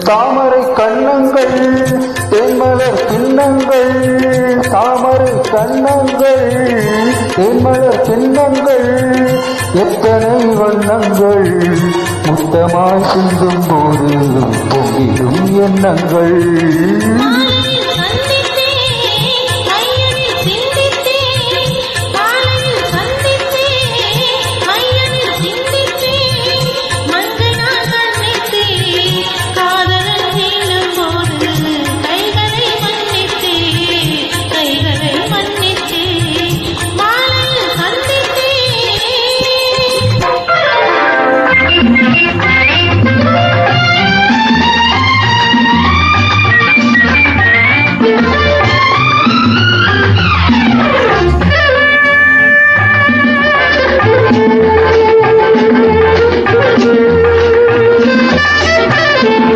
தாமரை கண்ணங்கள் தேன்மலர் சின்னங்கள் தாமரை கண்ணங்கள் தேன்மலர் சின்னங்கள் எத்தனை வண்ணங்கள் முத்தமாய் சிந்தும் போது பொங்கிடும் எண்ணங்கள்